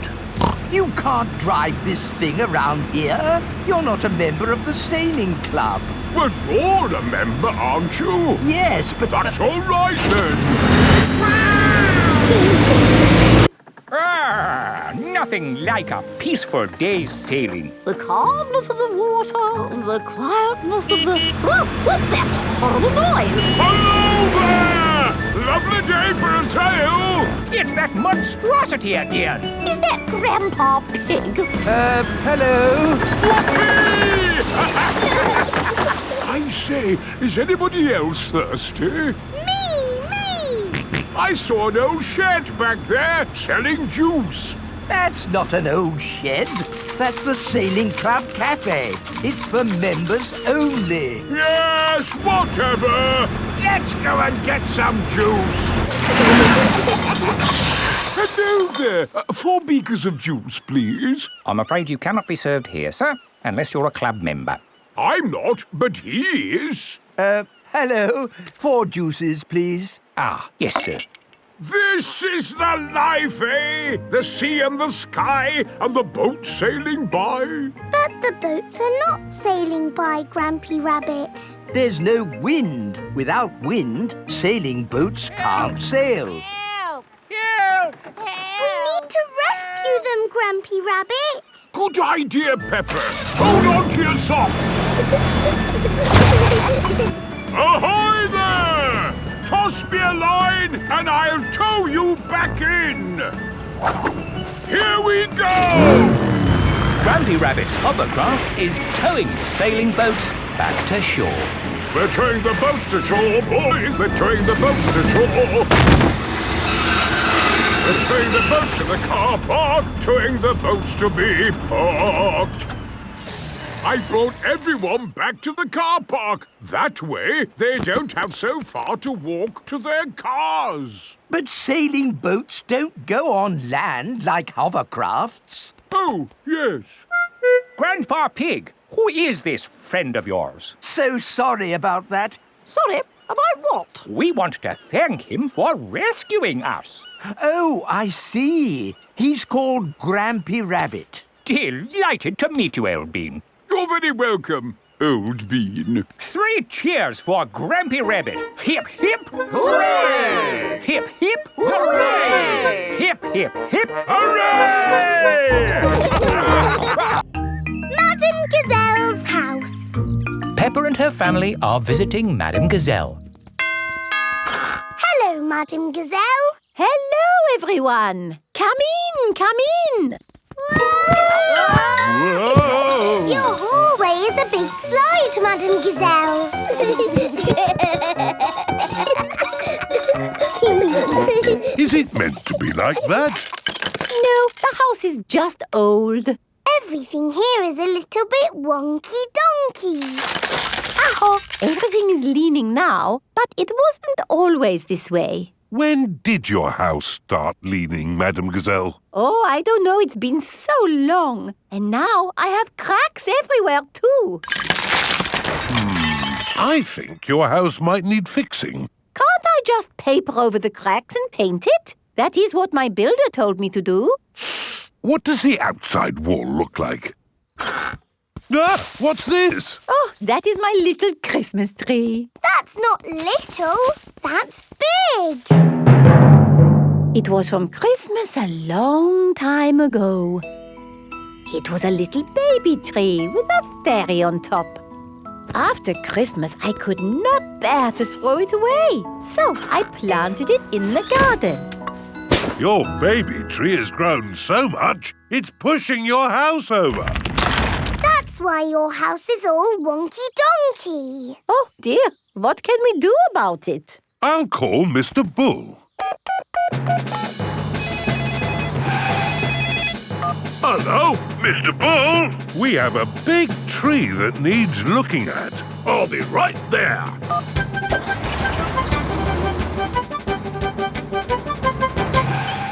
You can't drive this thing around here. You're not a member of the sailing club. But you're a member, aren't you? Yes, but... That's all right, then. Nothing like a peaceful day's sailing. The calmness of the water, the quietness of the... Oh, what's that horrible noise? Hello there! Lovely day for a sail! It's that monstrosity again. Is that Grandpa Pig? Hello. I say, is anybody else thirsty? Me! I saw an old shed back there selling juice. That's not an old shed. That's the Sailing Club Cafe. It's for members only. Yes, whatever. Let's go and get some juice. Hello there. 4 beakers of juice, please. I'm afraid you cannot be served here, sir, unless you're a club member. I'm not, but he is. Hello. 4 juices, please. Ah, yes, sir. This is the life, eh? The sea and the sky and the boat sailing by. But the boats are not sailing by, Grampy Rabbit. There's no wind. Without wind, sailing boats can't sail. Help! Help! We need to rescue them, Grampy Rabbit. Good idea, Peppa. Hold on to your socks. Ahoy there! Toss me a line and I'll tow you back in. Here we go! Grampy Rabbit's hovercraft is towing the sailing boats back to shore. We're towing the boats to shore, boys. We're towing the boats to shore. We're towing the boats to the car park, towing the boats to be parked. I brought everyone back to the car park. That way, they don't have so far to walk to their cars. But sailing boats don't go on land like hovercrafts. Oh, yes. Grandpa Pig, who is this friend of yours? So sorry about that. Sorry, About what? We want to thank him for rescuing us. Oh, I see. He's called Grampy Rabbit. Delighted to meet you, Old Bean. You're very welcome, Old Bean. 3 cheers for Grampy Rabbit. Hip, hip, hooray! Hip, hip, hooray! Hip, hip, hip, hooray! Madame Gazelle's house. Peppa and her family are visiting Madame Gazelle. Hello, Madame Gazelle. Hello, everyone. Come in. Whoa! Your hallway is a big slide, Madame Gazelle. Is it meant to be like that? No, the house is just old. Everything here is a little bit wonky-donkey. Everything is leaning now, but it wasn't always this way. When did your house start leaning, Madame Gazelle? Oh, I don't know. It's been so long. And now I have cracks everywhere, too. I think your house might need fixing. Can't I just paper over the cracks and paint it? That is what my builder told me to do. What does the outside wall look like? Ah, what's this? Oh, that is my little Christmas tree. That's not little, that's big. It was from Christmas a long time ago. It was a little baby tree with a fairy on top. After Christmas, I could not bear to throw it away, so I planted it in the garden. Your baby tree has grown so much, it's pushing your house over. That's why your house is all wonky-donkey. Oh, dear. What can we do about it? I'll call Mr. Bull. Hello? Mr. Bull, we have a big tree that needs looking at. I'll be right there.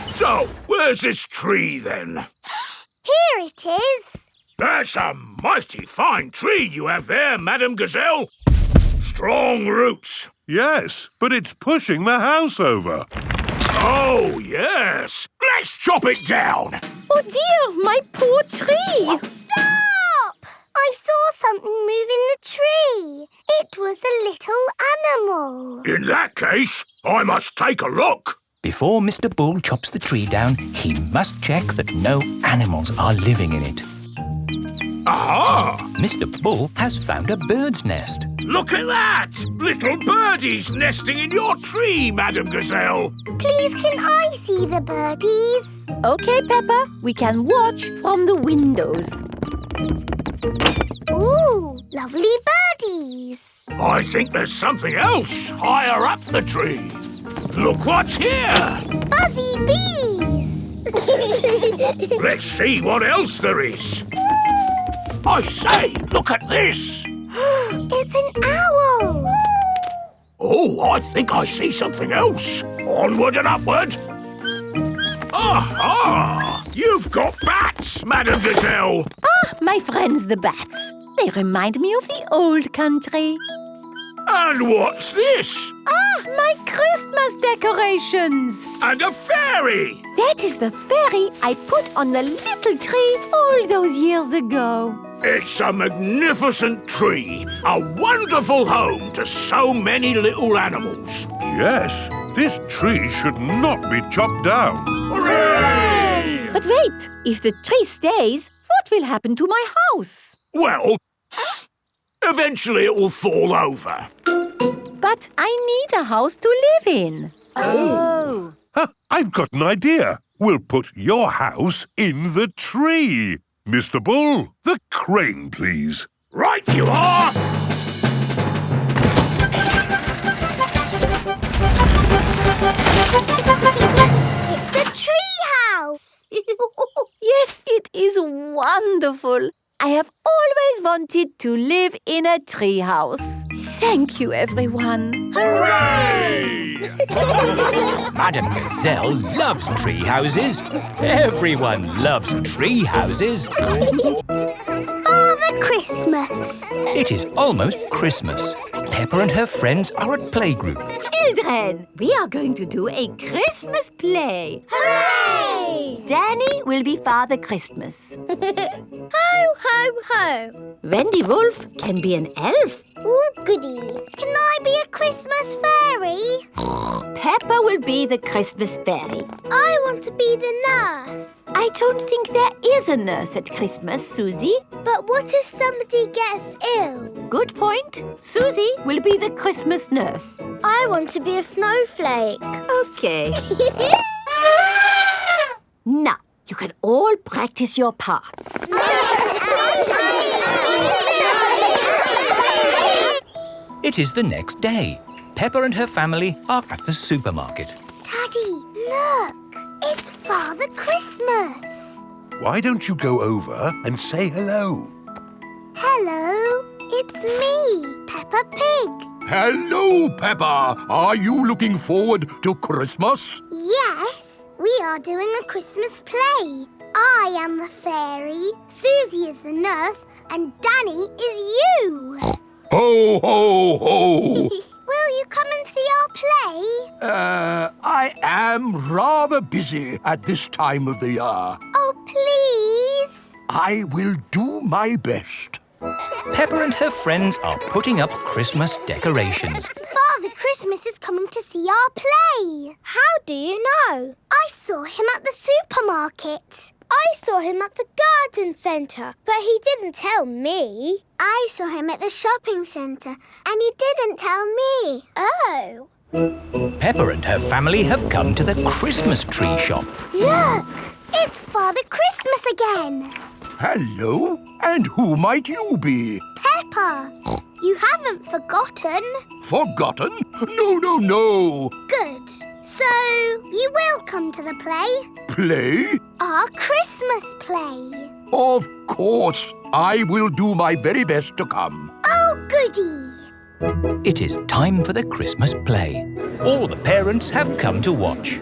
So, where's this tree then? Here it is. That's a mighty fine tree you have there, Madame Gazelle. Strong roots. Yes, but it's pushing the house over. Oh, yes. Let's chop it down. Oh, dear, my poor tree. Stop! I saw something move in the tree. It was a little animal. In that case, I must take a look. Before Mr. Bull chops the tree down, he must check that no animals are living in it. Aha! Mr. Bull has found a bird's nest. Look at that! Little birdies nesting in your tree, Madame Gazelle. Please, can I see the birdies? Okay, Peppa, we can watch from the windows. Ooh, lovely birdies. I think there's something else higher up the tree. Look what's here! Buzzy bees. Let's see what else there is. I say, look at this. It's an owl. Oh, I think I see something else. Onward and upward. Aha! You've got bats, Madame Gazelle. Ah, my friends the bats. They remind me of the old country. And what's this? Ah, my Christmas decorations. And a fairy. That is the fairy I put on the little tree all those years ago. It's a magnificent tree. A wonderful home to so many little animals. Yes, this tree should not be chopped down. Hooray! But wait, if the tree stays, what will happen to my house? Well, eventually it will fall over. But I need a house to live in. Oh. Huh, I've got an idea. We'll put your house in the tree. Mr. Bull, the crane, please. Right you are! It's a tree house. Yes, it is wonderful. I have always wanted to live in a tree house. Thank you, everyone. Hooray! Madame Gazelle loves tree houses. Everyone loves tree houses. Father Christmas. It is almost Christmas. Peppa and her friends are at Playgroup. Children, we are going to do a Christmas play. Hooray! Danny will be Father Christmas. Ho, ho, ho. Wendy Wolf can be an elf. Oh, goody. Can I be a Christmas fairy? Peppa will be the Christmas fairy. I want to be the nurse. I don't think there is a nurse at Christmas, Susie. But what if somebody gets ill? Good point. Susie will be the Christmas nurse. I want to be a snowflake. Okay. Now, you can all practice your parts. It is the next day. Peppa and her family are at the supermarket. Daddy, look. It's Father Christmas. Why don't you go over and say hello? Hello, it's me, Peppa Pig. Hello, Peppa. Are you looking forward to Christmas? Yes, we are doing a Christmas play. I am the fairy, Susie is the nurse, and Danny is you. Ho, ho, ho! Will you come and see our play? I am rather busy at this time of the year. Oh, please. I will do my best. Peppa and her friends are putting up Christmas decorations. Father Christmas is coming to see our play. How do you know? I saw him at the supermarket. I saw him at the garden centre, but he didn't tell me. I saw him at the shopping centre, and he didn't tell me. Oh. Peppa and her family have come to the Christmas tree shop. Look! It's Father Christmas again. Hello, and who might you be? Peppa. You haven't forgotten. Forgotten? No, no, no. Good. So, you will come to the play? Play? Our Christmas play. Of course. I will do my very best to come. Oh, goody. It is time for the Christmas play. All the parents have come to watch.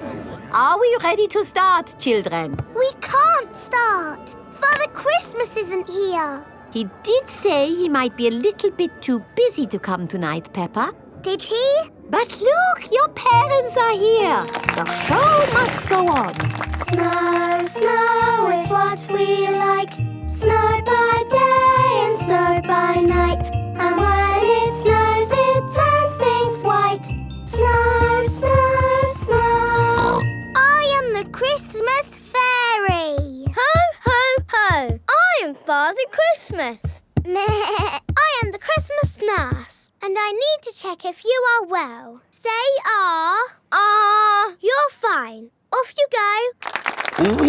Are we ready to start, children? We can't start. Father Christmas isn't here. He did say he might be a little bit too busy to come tonight, Peppa. Did he? But look, your parents are here. The show must go on. Snow, snow is what we like. Snow by day and snow by night. And when it snows, it turns things white. Snow, snow, snow. I am the Christmas fairy. Ho, ho, ho. I am Father Christmas. I am the Christmas nurse, and I need to check if you are well. Say you're fine. Off you go.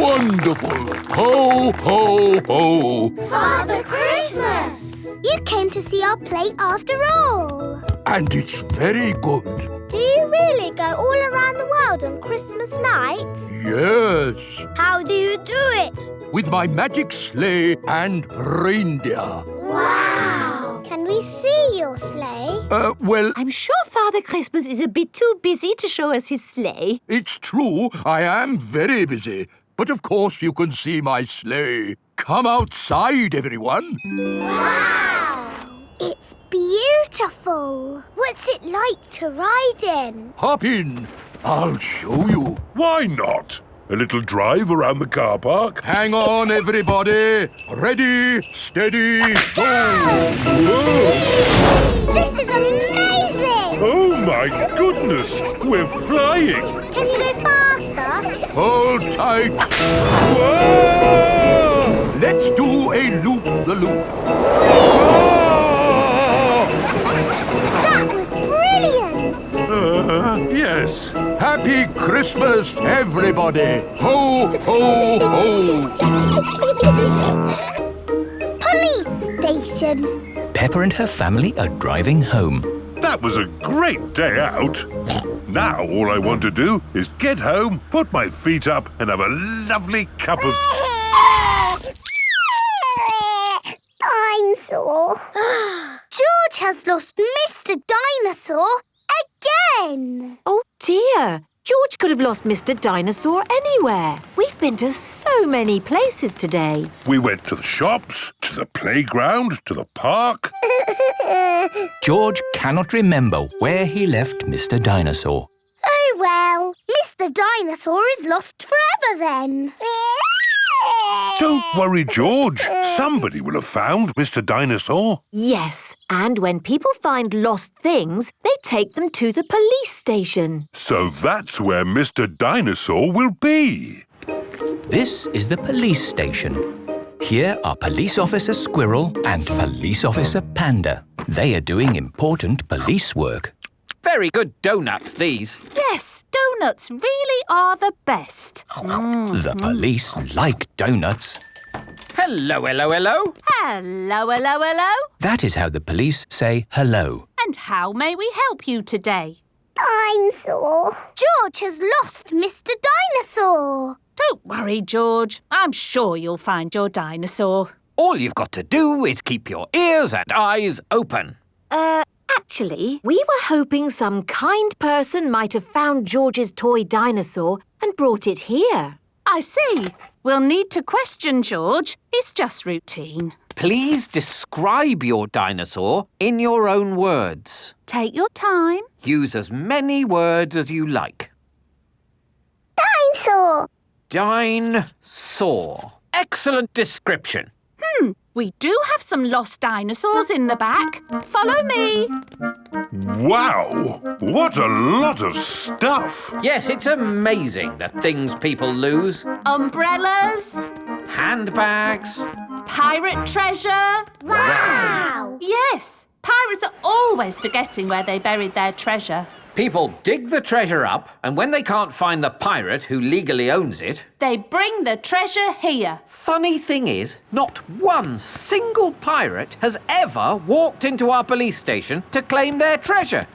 Wonderful. Ho, ho, ho. Father Christmas! You came to see our play after all. And it's very good. Do you really go all around the world on Christmas night? Yes. How do you do it? With my magic sleigh and reindeer. Wow! Can we see your sleigh? Well, I'm sure Father Christmas is a bit too busy to show us his sleigh. it's true, I am very busy. But of course you can see my sleigh. Come outside, everyone. Wow! It's beautiful. What's it like to ride in? Hop in. I'll show you. Why not? A little drive around the car park? Hang on, everybody. Ready, steady, go. Whoa! This is amazing! Oh, my goodness! We're flying! Can you go faster? Hold tight. Whoa! Let's do a loop-the-loop. That was brilliant! Yes. Happy Christmas, everybody. Ho, ho, ho. Police station. Peppa and her family are driving home. That was a great day out. Now all I want to do is get home, put my feet up, and have a lovely cup of... Dinosaur. George has lost Mr. Dinosaur again. Oh dear, George could have lost Mr. Dinosaur anywhere. We've been to so many places today. We went to the shops, to the playground, to the park. George cannot remember where he left Mr. Dinosaur. Oh well, Mr. Dinosaur is lost forever then. Don't worry, George. Somebody will have found Mr. Dinosaur. Yes, and when people find lost things, they take them to the police station. So that's where Mr. Dinosaur will be. This is the police station. Here are Police Officer Squirrel and Police Officer Panda. They are doing important police work. Very good donuts, these. Yes, donuts really are the best. The police like donuts. Hello, hello, hello. Hello, hello, hello. That is how the police say hello. And how may we help you today? Dinosaur. George has lost Mr. Dinosaur. Don't worry, George. I'm sure you'll find your dinosaur. All you've got to do is keep your ears and eyes open. Actually, we were hoping some kind person might have found George's toy dinosaur and brought it here. I see. We'll need to question George. It's just routine. Please describe your dinosaur in your own words. Take your time. Use as many words as you like. Dinosaur. Dinosaur. Excellent description. We do have some lost dinosaurs in the back. Follow me. Wow! What a lot of stuff! Yes, it's amazing the things people lose. Umbrellas. Handbags. Pirate treasure. Wow! Yes, pirates are always forgetting where they buried their treasure. People dig the treasure up, and when they can't find the pirate who legally owns it, They bring the treasure here. funny thing is, not one single pirate has ever walked into our police station to claim their treasure.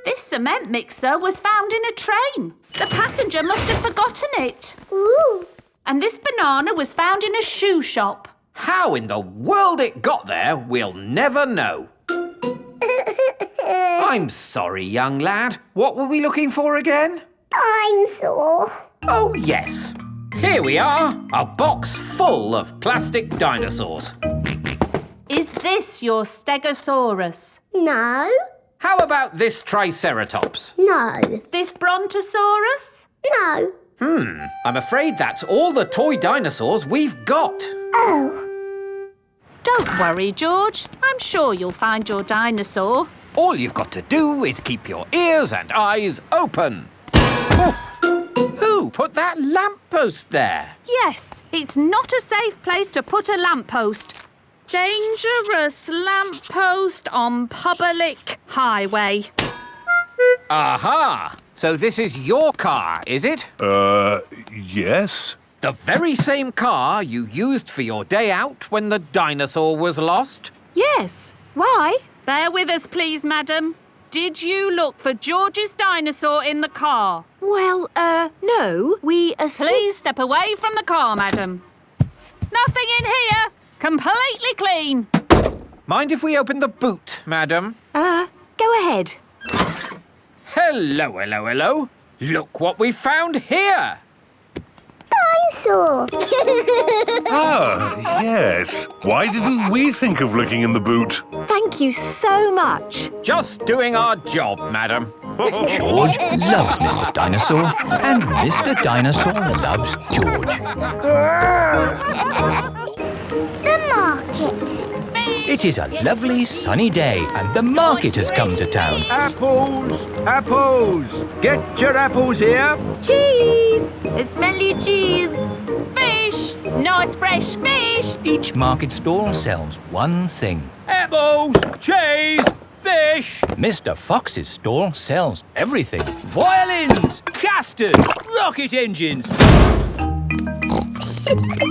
This cement mixer was found in a train. The passenger must have forgotten it. Ooh. And this banana was found in a shoe shop. How in the world it got there, we'll never know. I'm sorry, young lad. What were we looking for again? Dinosaur. Oh, yes. Here we are, a box full of plastic dinosaurs. Is this your Stegosaurus? No. How about this Triceratops? No. This Brontosaurus? No. I'm afraid that's all the toy dinosaurs we've got. Oh. Don't worry, George. I'm sure you'll find your dinosaur. All you've got to do is keep your ears and eyes open. Oh, who put that lamppost there? Yes, it's not a safe place to put a lamppost. Dangerous lamppost on public highway. Aha! So this is your car, is it? Yes? The very same car you used for your day out when the dinosaur was lost? Yes. Why? Bear with us, please, madam. Did you look for George's dinosaur in the car? Well, no. We Please step away from the car, madam. Nothing in here. Completely clean. Mind if we open the boot, madam? Go ahead. Hello, hello, hello. Look what we found here. Dinosaur. Ah, yes. Why didn't we think of looking in the boot? Thank you so much. Just doing our job, madam. George loves Mr. Dinosaur, and Mr. Dinosaur loves George. The market. It is a lovely sunny day, and the market has come to town. Apples! Apples! Get your apples here! Cheese! Smelly cheese! Fish! Nice fresh fish! Each market stall sells one thing. Apples, cheese, fish. Mr. Fox's stall sells everything. Violins, custard, rocket engines.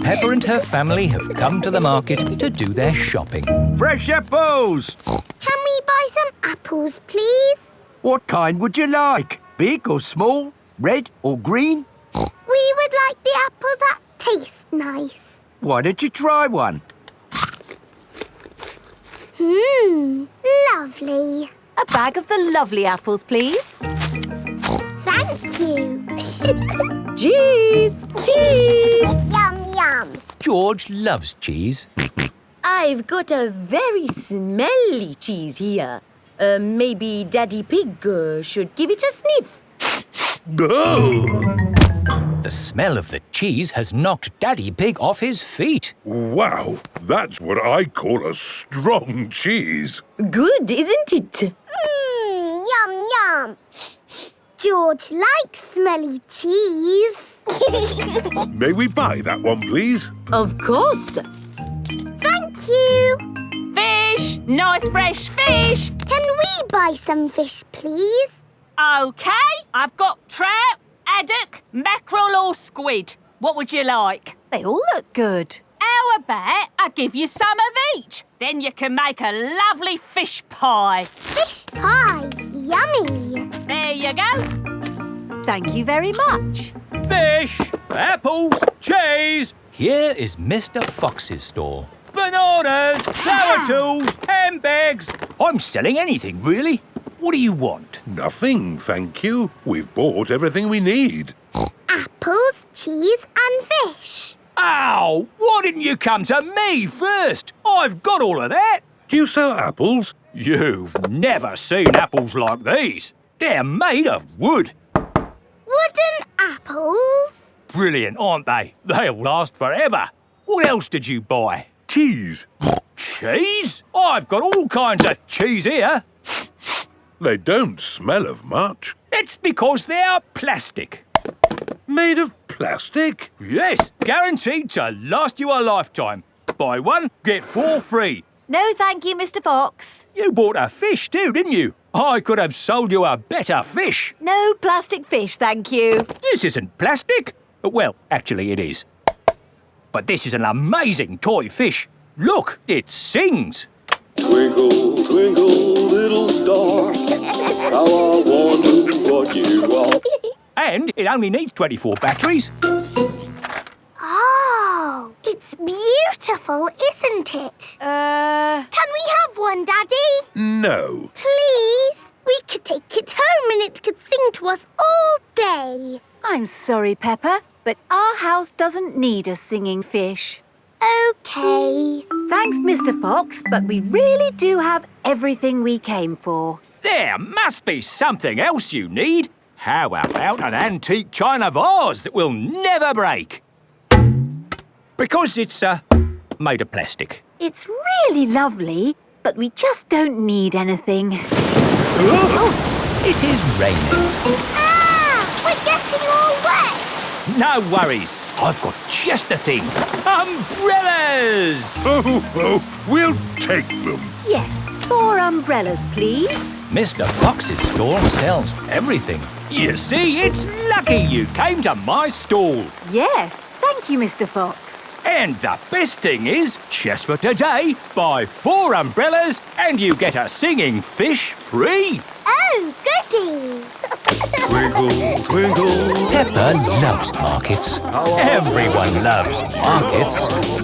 Peppa and her family have come to the market to do their shopping. Fresh apples! Can we buy some apples, please? What kind would you like? Big or small? Red or green? We would like the apples that taste nice. Why don't you try one? Lovely. A bag of the lovely apples, please. Thank you. Cheese! Cheese! Yum, yum. George loves cheese. I I've got a very smelly cheese here. Maybe Daddy Pig should give it a sniff. The smell of the cheese has knocked Daddy Pig off his feet. Wow, that's what I call a strong cheese. Good, isn't it? Yum, yum. George likes smelly cheese. May we buy that one, please? Of course. Thank you. Fish! Nice fresh fish! Can we buy some fish, please? OK, I've got trout, haddock, mackerel or squid. What would you like? They all look good. How about I give you some of each? Then you can make a lovely fish pie. Fish pie. Yummy. There you go. Thank you very much. Fish, apples, cheese. Here is Mr. Fox's stall. Bananas, flower tools, handbags. I'm selling anything, really. What do you want? Nothing, thank you. We've bought everything we need. Apples, cheese and fish. Ow! Why didn't you come to me first? I've got all of that. Do you sell apples? You've never seen apples like these. They're made of wood. Wooden apples. Brilliant, aren't they? They'll last forever. What else did you buy? Cheese. Cheese? I've got all kinds of cheese here. They don't smell of much. It's because they're plastic. Made of plastic? Yes, guaranteed to last you a lifetime. Buy one, get 4 free. No, thank you, Mr. Fox. You bought a fish too, didn't you? I could have sold you a better fish. No plastic fish, thank you. This isn't plastic. Well, actually it is. But this is an amazing toy fish. Look, it sings. Twinkle, twinkle, little star, how I wonder what you are. And it only needs 24 batteries. Oh, it's beautiful, isn't it? Can we have one, Daddy? No. Please? We could take it home and it could sing to us all day. I'm sorry, Peppa, but our house doesn't need a singing fish. OK. Thanks, Mr. Fox, but we really do have everything we came for. There must be something else you need. How about an antique china vase that will never break? Because it's made of plastic. It's really lovely, but we just don't need anything. It is raining. Ah! We're getting all wet! No worries. I've got just the thing. Umbrellas! Oh, we'll take them. Yes, 4 umbrellas, please. Mr. Fox's stall sells everything. You see, it's lucky you came to my stall. Yes, thank you, Mr. Fox. And the best thing is, just for today, buy 4 umbrellas and you get a singing fish free. Oh, goody! Twinkle, twinkle. Peppa loves markets. Everyone loves markets.